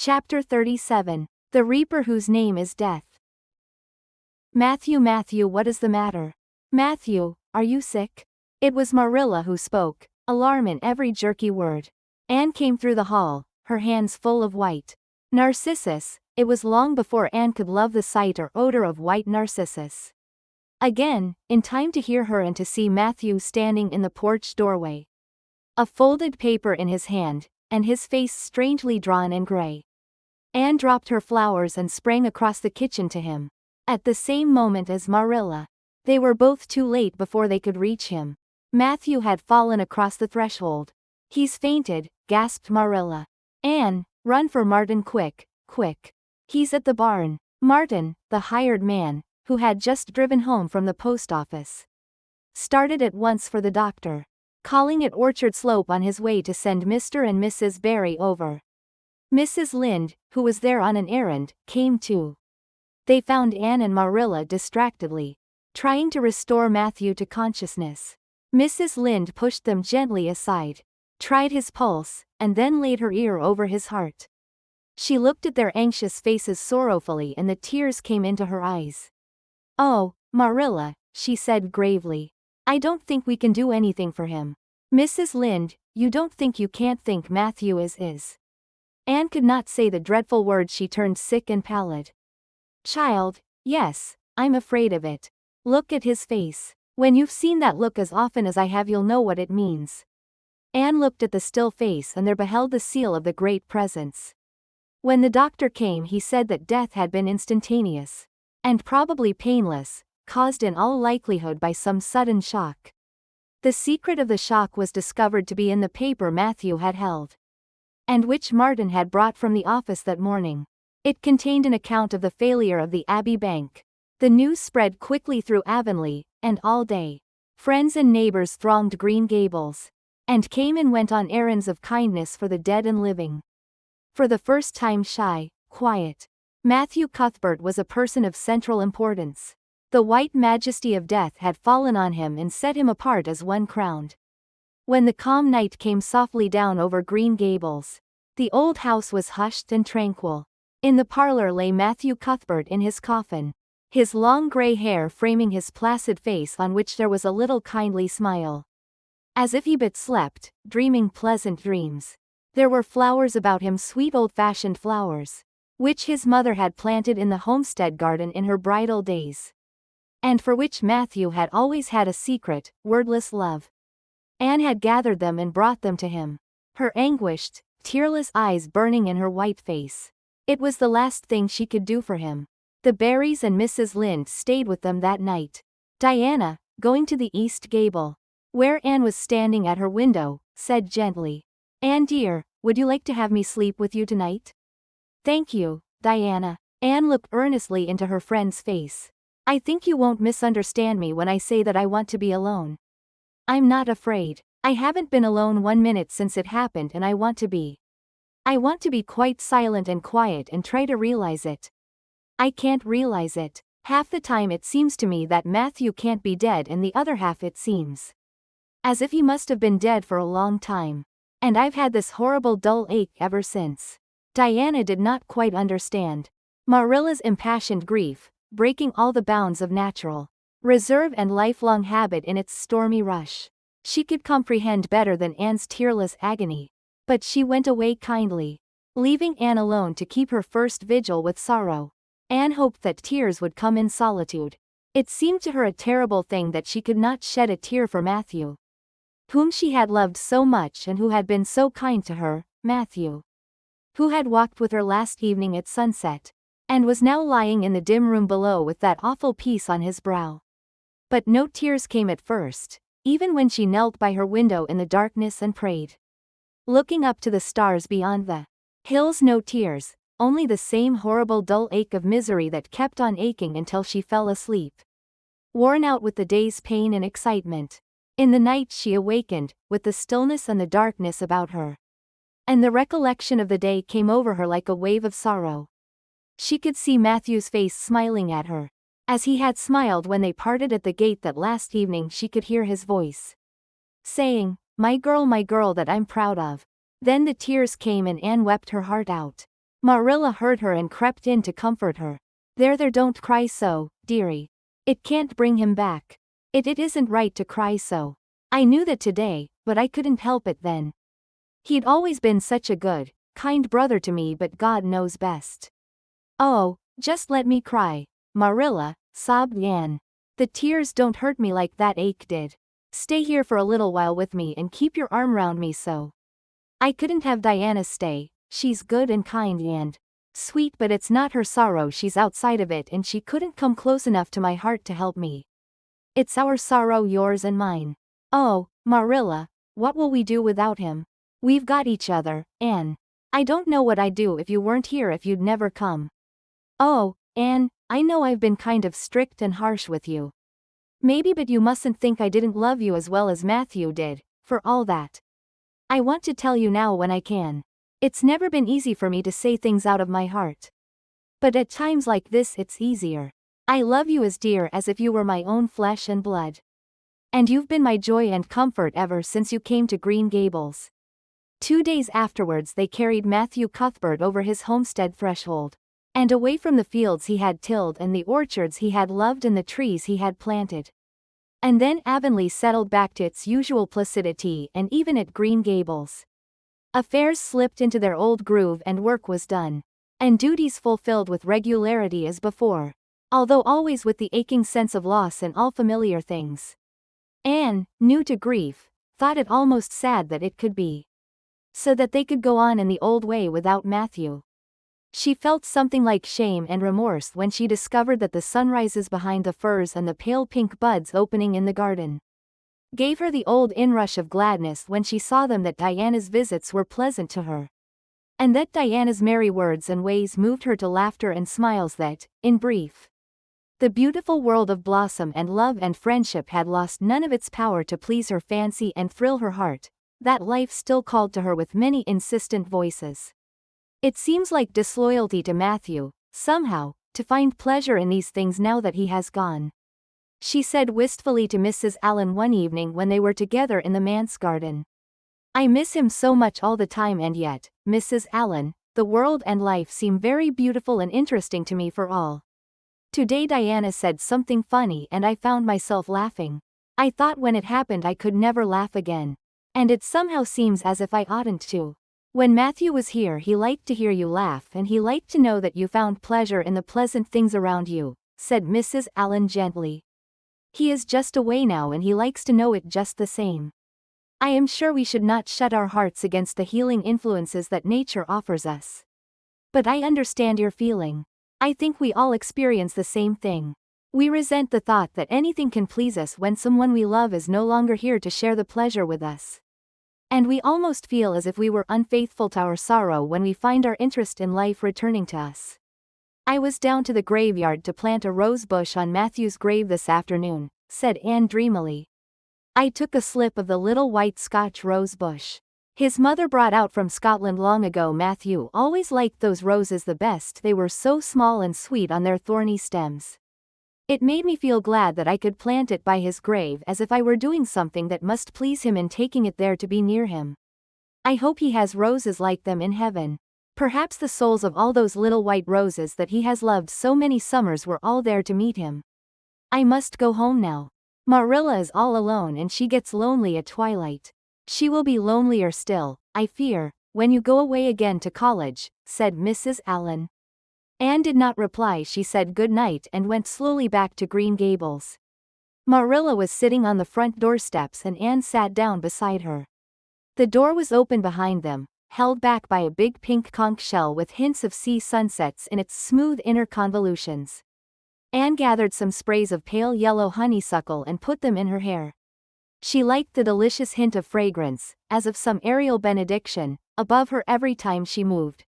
Chapter 37. The Reaper Whose Name is Death. Matthew, Matthew, what is the matter? Matthew, are you sick? It was Marilla who spoke, alarm in every jerky word. Anne came through the hall, her hands full of white narcissus. It was long before Anne could love the sight or odor of white narcissus again, in time to hear her and to see Matthew standing in the porch doorway, a folded paper in his hand, and his face strangely drawn and gray. Anne dropped her flowers and sprang across the kitchen to him. At the same moment as Marilla. They were both too late before they could reach him. Matthew had fallen across the threshold. He's fainted, gasped Marilla. Anne, run for Martin quick, quick. He's at the barn. Martin, the hired man, who had just driven home from the post office, started at once for the doctor, calling at Orchard Slope on his way to send Mr. and Mrs. Barry over. Mrs. Lynde, who was there on an errand, came too. They found Anne and Marilla distractedly trying to restore Matthew to consciousness. Mrs. Lynde pushed them gently aside, tried his pulse, and then laid her ear over his heart. She looked at their anxious faces sorrowfully and the tears came into her eyes. "Oh, Marilla," she said gravely. "I don't think we can do anything for him." "Mrs. Lynde, you don't think you can't think Matthew is." Anne could not say the dreadful words. She turned sick and pallid. "Child, yes, I'm afraid of it. Look at his face. When you've seen that look as often as I have you'll know what it means." Anne looked at the still face and there beheld the seal of the great presence. When the doctor came he said that death had been instantaneous, and probably painless, caused in all likelihood by some sudden shock. The secret of the shock was discovered to be in the paper Matthew had held, and which Martin had brought from the office that morning. It contained an account of the failure of the Abbey Bank. The news spread quickly through Avonlea, and all day, friends and neighbors thronged Green Gables, and came and went on errands of kindness for the dead and living. For the first time shy, quiet, Matthew Cuthbert was a person of central importance. The white majesty of death had fallen on him and set him apart as one crowned. When the calm night came softly down over Green Gables, the old house was hushed and tranquil. In the parlor lay Matthew Cuthbert in his coffin, his long gray hair framing his placid face on which there was a little kindly smile, as if he but slept, dreaming pleasant dreams. There were flowers about him, sweet old-fashioned flowers, which his mother had planted in the homestead garden in her bridal days, and for which Matthew had always had a secret, wordless love. Anne had gathered them and brought them to him, her anguished, tearless eyes burning in her white face. It was the last thing she could do for him. The Barrys and Mrs. Lynde stayed with them that night. Diana, going to the east gable, where Anne was standing at her window, said gently, "Anne dear, would you like to have me sleep with you tonight?" "Thank you, Diana." Anne looked earnestly into her friend's face. "I think you won't misunderstand me when I say that I want to be alone. I'm not afraid. I haven't been alone 1 minute since it happened and I want to be. I want to be quite silent and quiet and try to realize it. I can't realize it. Half the time it seems to me that Matthew can't be dead and the other half it seems as if he must have been dead for a long time. And I've had this horrible dull ache ever since." Diana did not quite understand Marilla's impassioned grief, breaking all the bounds of natural reserve and lifelong habit in its stormy rush. She could comprehend better than Anne's tearless agony. But she went away kindly, leaving Anne alone to keep her first vigil with sorrow. Anne hoped that tears would come in solitude. It seemed to her a terrible thing that she could not shed a tear for Matthew, whom she had loved so much and who had been so kind to her, Matthew, who had walked with her last evening at sunset, and was now lying in the dim room below with that awful peace on his brow. But no tears came at first, even when she knelt by her window in the darkness and prayed, looking up to the stars beyond the hills. No tears, only the same horrible dull ache of misery that kept on aching until she fell asleep, worn out with the day's pain and excitement. In the night she awakened, with the stillness and the darkness about her, and the recollection of the day came over her like a wave of sorrow. She could see Matthew's face smiling at her, as he had smiled when they parted at the gate that last evening. She could hear his voice saying, my girl that I'm proud of." Then the tears came and Anne wept her heart out. Marilla heard her and crept in to comfort her. There, don't cry so, dearie. It can't bring him back. It isn't right to cry so. I knew that today, but I couldn't help it then. He'd always been such a good, kind brother to me, but God knows best. Oh, just let me cry, Marilla, sobbed Anne. The tears don't hurt me like that ache did. Stay here for a little while with me and keep your arm round me so. I couldn't have Diana stay. She's good and kind and sweet, but it's not her sorrow, she's outside of it, and she couldn't come close enough to my heart to help me. It's our sorrow, yours and mine. Oh, Marilla, what will we do without him? We've got each other, Anne. I don't know what I'd do if you weren't here, if you'd never come. Oh, Anne, I know I've been kind of strict and harsh with you. Maybe, but you mustn't think I didn't love you as well as Matthew did, for all that. I want to tell you now when I can. It's never been easy for me to say things out of my heart. But at times like this it's easier. I love you as dear as if you were my own flesh and blood. And you've been my joy and comfort ever since you came to Green Gables. 2 days afterwards they carried Matthew Cuthbert over his homestead threshold, and away from the fields he had tilled and the orchards he had loved and the trees he had planted. And then Avonlea settled back to its usual placidity, and even at Green Gables, affairs slipped into their old groove and work was done, and duties fulfilled with regularity as before, although always with the aching sense of loss in all familiar things. Anne, new to grief, thought it almost sad that it could be so that they could go on in the old way without Matthew. She felt something like shame and remorse when she discovered that the sunrises behind the firs and the pale pink buds opening in the garden gave her the old inrush of gladness when she saw them, that Diana's visits were pleasant to her, and that Diana's merry words and ways moved her to laughter and smiles, that, in brief, the beautiful world of blossom and love and friendship had lost none of its power to please her fancy and thrill her heart, that life still called to her with many insistent voices. It seems like disloyalty to Matthew, somehow, to find pleasure in these things now that he has gone, she said wistfully to Mrs. Allen one evening when they were together in the manse garden. I miss him so much all the time, and yet, Mrs. Allen, the world and life seem very beautiful and interesting to me for all. Today Diana said something funny and I found myself laughing. I thought when it happened I could never laugh again. And it somehow seems as if I oughtn't to. When Matthew was here he liked to hear you laugh, and he liked to know that you found pleasure in the pleasant things around you, said Mrs. Allen gently. He is just away now and he likes to know it just the same. I am sure we should not shut our hearts against the healing influences that nature offers us. But I understand your feeling. I think we all experience the same thing. We resent the thought that anything can please us when someone we love is no longer here to share the pleasure with us. And we almost feel as if we were unfaithful to our sorrow when we find our interest in life returning to us. I was down to the graveyard to plant a rose bush on Matthew's grave this afternoon, said Anne dreamily. I took a slip of the little white Scotch rose bush his mother brought out from Scotland long ago. Matthew always liked those roses the best, they were so small and sweet on their thorny stems. It made me feel glad that I could plant it by his grave, as if I were doing something that must please him in taking it there to be near him. I hope he has roses like them in heaven. Perhaps the souls of all those little white roses that he has loved so many summers were all there to meet him. I must go home now. Marilla is all alone and she gets lonely at twilight. She will be lonelier still, I fear, when you go away again to college, said Mrs. Allen. Anne did not reply. She said good night and went slowly back to Green Gables. Marilla was sitting on the front doorsteps and Anne sat down beside her. The door was open behind them, held back by a big pink conch shell with hints of sea sunsets in its smooth inner convolutions. Anne gathered some sprays of pale yellow honeysuckle and put them in her hair. She liked the delicious hint of fragrance, as of some aerial benediction, above her every time she moved.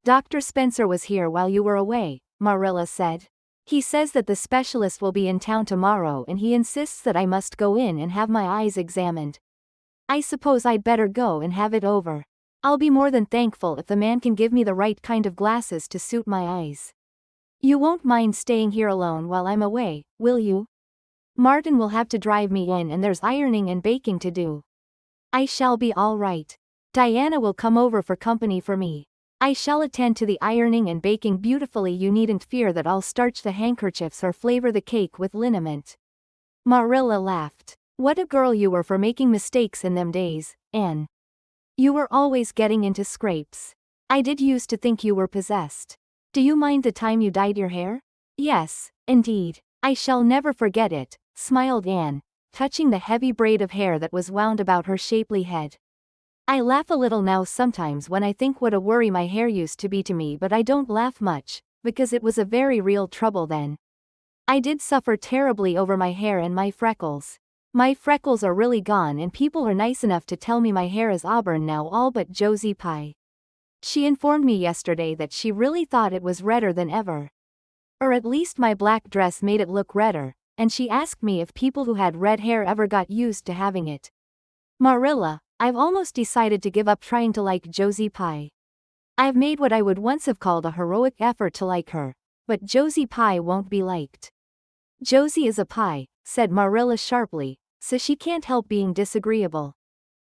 Dr. Spencer was here while you were away, Marilla said. He says that the specialist will be in town tomorrow and he insists that I must go in and have my eyes examined. I suppose I'd better go and have it over. I'll be more than thankful if the man can give me the right kind of glasses to suit my eyes. You won't mind staying here alone while I'm away, will you? Martin will have to drive me in and there's ironing and baking to do. I shall be all right. Diana will come over for company for me. I shall attend to the ironing and baking beautifully. You needn't fear that I'll starch the handkerchiefs or flavor the cake with liniment. Marilla laughed. What a girl you were for making mistakes in them days, Anne. You were always getting into scrapes. I did used to think you were possessed. Do you mind the time you dyed your hair? Yes, indeed. I shall never forget it, smiled Anne, touching the heavy braid of hair that was wound about her shapely head. I laugh a little now sometimes when I think what a worry my hair used to be to me, but I don't laugh much, because it was a very real trouble then. I did suffer terribly over my hair and my freckles. My freckles are really gone and people are nice enough to tell me my hair is auburn now, all but Josie Pye. She informed me yesterday that she really thought it was redder than ever. Or at least my black dress made it look redder, and she asked me if people who had red hair ever got used to having it. Marilla, I've almost decided to give up trying to like Josie Pye. I've made what I would once have called a heroic effort to like her, but Josie Pye won't be liked. Josie is a pie, said Marilla sharply, so she can't help being disagreeable.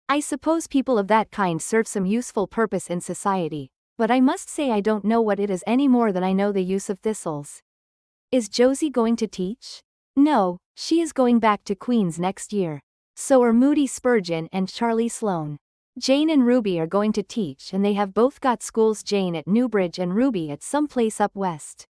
I suppose people of that kind serve some useful purpose in society, but I must say I don't know what it is any more than I know the use of thistles. Is Josie going to teach? No, she is going back to Queen's next year. So are Moody Spurgeon and Charlie Sloane. Jane and Ruby are going to teach, and they have both got schools, Jane at Newbridge and Ruby at some place up west.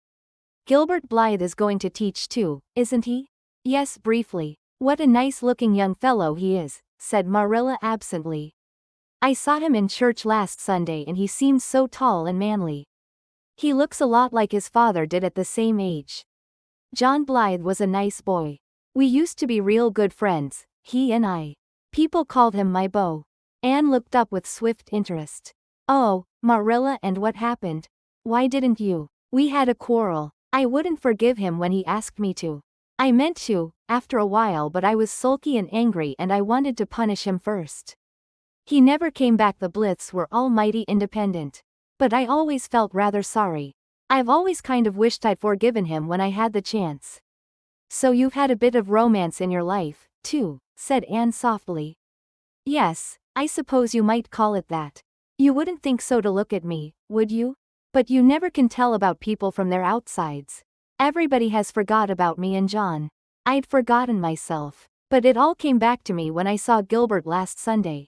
Gilbert Blythe is going to teach too, isn't he? Yes, briefly. What a nice-looking young fellow he is, said Marilla absently. I saw him in church last Sunday and he seemed so tall and manly. He looks a lot like his father did at the same age. John Blythe was a nice boy. We used to be real good friends, he and I. People called him my beau. Anne looked up with swift interest. Oh, Marilla, and what happened? Why didn't you? We had a quarrel. I wouldn't forgive him when he asked me to. I meant to, after a while, but I was sulky and angry and I wanted to punish him first. He never came back. The Blythes were almighty independent. But I always felt rather sorry. I've always kind of wished I'd forgiven him when I had the chance. So you've had a bit of romance in your life, too, said Anne softly. Yes, I suppose you might call it that. You wouldn't think so to look at me, would you? But you never can tell about people from their outsides. Everybody has forgot about me and John. I'd forgotten myself. But it all came back to me when I saw Gilbert last Sunday.